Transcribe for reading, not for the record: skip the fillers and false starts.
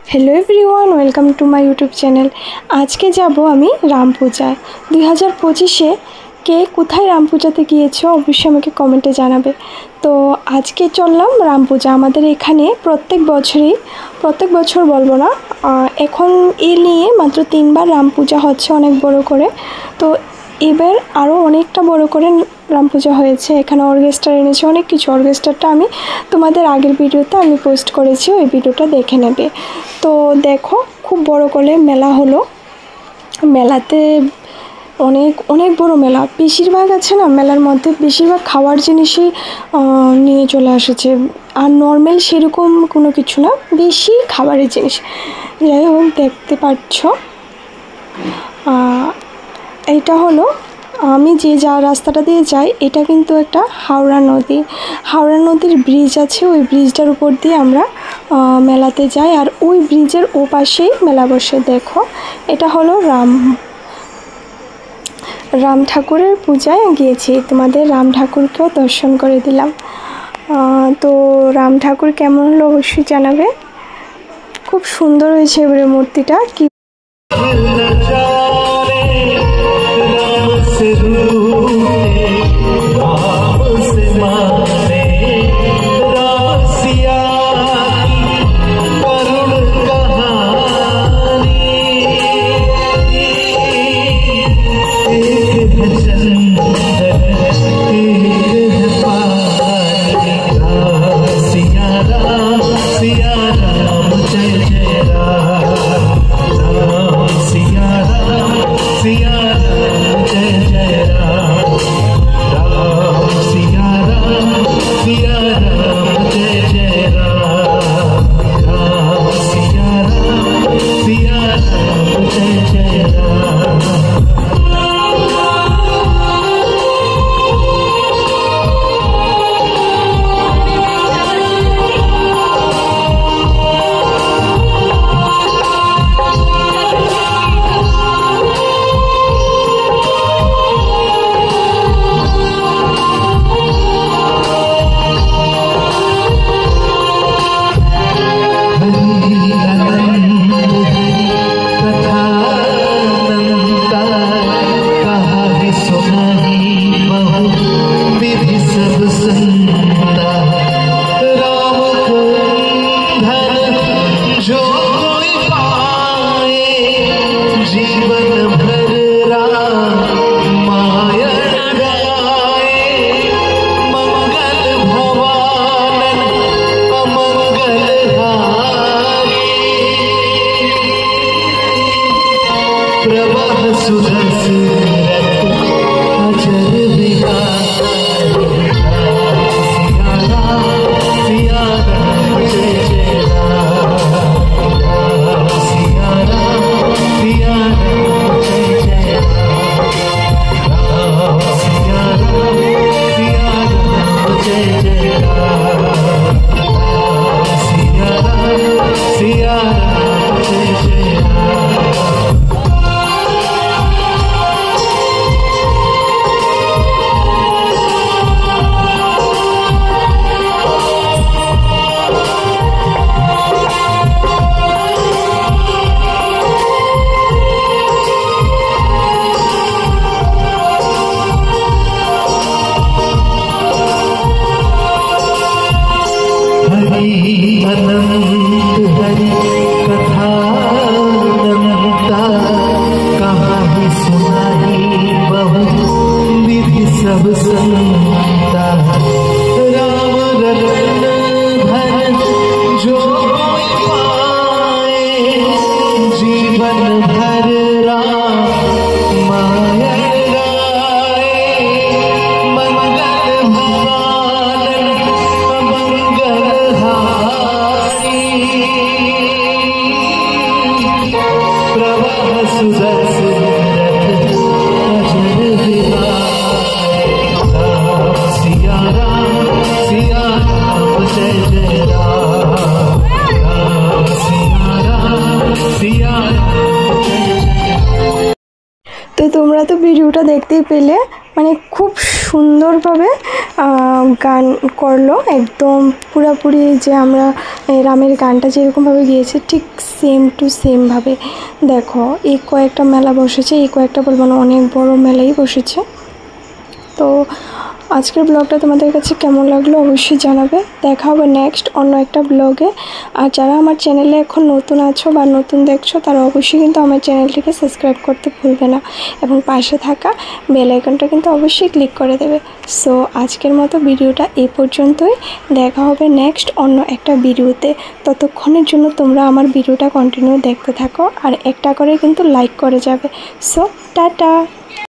Hello everyone welcome to my YouTube channel. आज के जाबो आमी राम पूजाय 2025 के कोथाय राम पूजाते गिয়েছো অবশ্যই আমাকে কমেন্টে জানাবে। তো আজকে চললাম রাম পূজা। আমাদের এখানে প্রত্যেক বছর বলবো না, এখন এই নিয়ে মাত্র 3 বার রাম পূজা হচ্ছে অনেক বড় করে। তো এবার আরও অনেকটা বড় করে রাম পূজা হয়েছে। এখানে অর্কেস্ট্রা এনেছে অনেক কিছু। অর্কেস্ট্রাটা আমি তোমাদের আগের ভিডিওতে আমি পোস্ট করেছি, ওই ভিডিওটা দেখে নেবে। তো দেখো খুব বড় করে মেলা হলো। মেলাতে অনেক বড় মেলা। বেশিরভাগ আছে না মেলার মধ্যে বেশিরভাগ খাওয়ার জিনিসই নিয়ে চলে এসেছে, আর নর্মাল সেরকম কোনো কিছু না, বেশি খাবারের জিনিস। যাই হোক দেখতে পাচ্ছ, এটা হলো আমি যা রাস্তাটা দিয়ে যাই, এটা কিন্তু একটা হাওড়া নদীর ব্রিজ আছে। ওই ব্রিজটার উপর দিয়ে আমরা মেলাতে যাই, আর ওই ব্রিজের ওপাশেই মেলা বসে। দেখো এটা হলো রাম ঠাকুরের পূজায় গিয়েছি, তোমাদের রাম ঠাকুরকেও দর্শন করে দিলাম। তো রাম ঠাকুর কেমন হলো অবশ্যই জানাবে। খুব সুন্দর হয়েছে এবারে মূর্তিটা। কি তো তোমরা তো ভিডিওটা দেখতেই পেলে। মানে খুব সুন্দরভাবে গান করলো, একদম পুরোপুরি যে আমরা রামের গানটা যেরকমভাবে গিয়েছে ঠিক সেম টু সেমভাবে। দেখো এই কয়েকটা মেলা বসেছে, এই কয়েকটা বলবো না, অনেক বড় মেলাই বসেছে। তো আজকের ব্লগটা তোমাদের কাছে কেমন লাগলো অবশ্যই জানাবে। দেখা হবে নেক্সট অন্য একটা ব্লগে। আর যারা আমার চ্যানেলে এখন নতুন আছো বা নতুন দেখছো তারা অবশ্যই কিন্তু আমার চ্যানেলটিকে সাবস্ক্রাইব করতে ভুলবে না এবং পাশে থাকা বেল আইকনটা কিন্তু অবশ্যই ক্লিক করে দেবে। সো আজকের মতো ভিডিওটা এই পর্যন্তই। দেখা হবে নেক্সট অন্য একটা ভিডিওতে। ততক্ষণের জন্য তোমরা আমার ভিডিওটা কন্টিনিউ দেখতে থাকো আর একটা করে কিন্তু লাইক করে যাবে। So tata.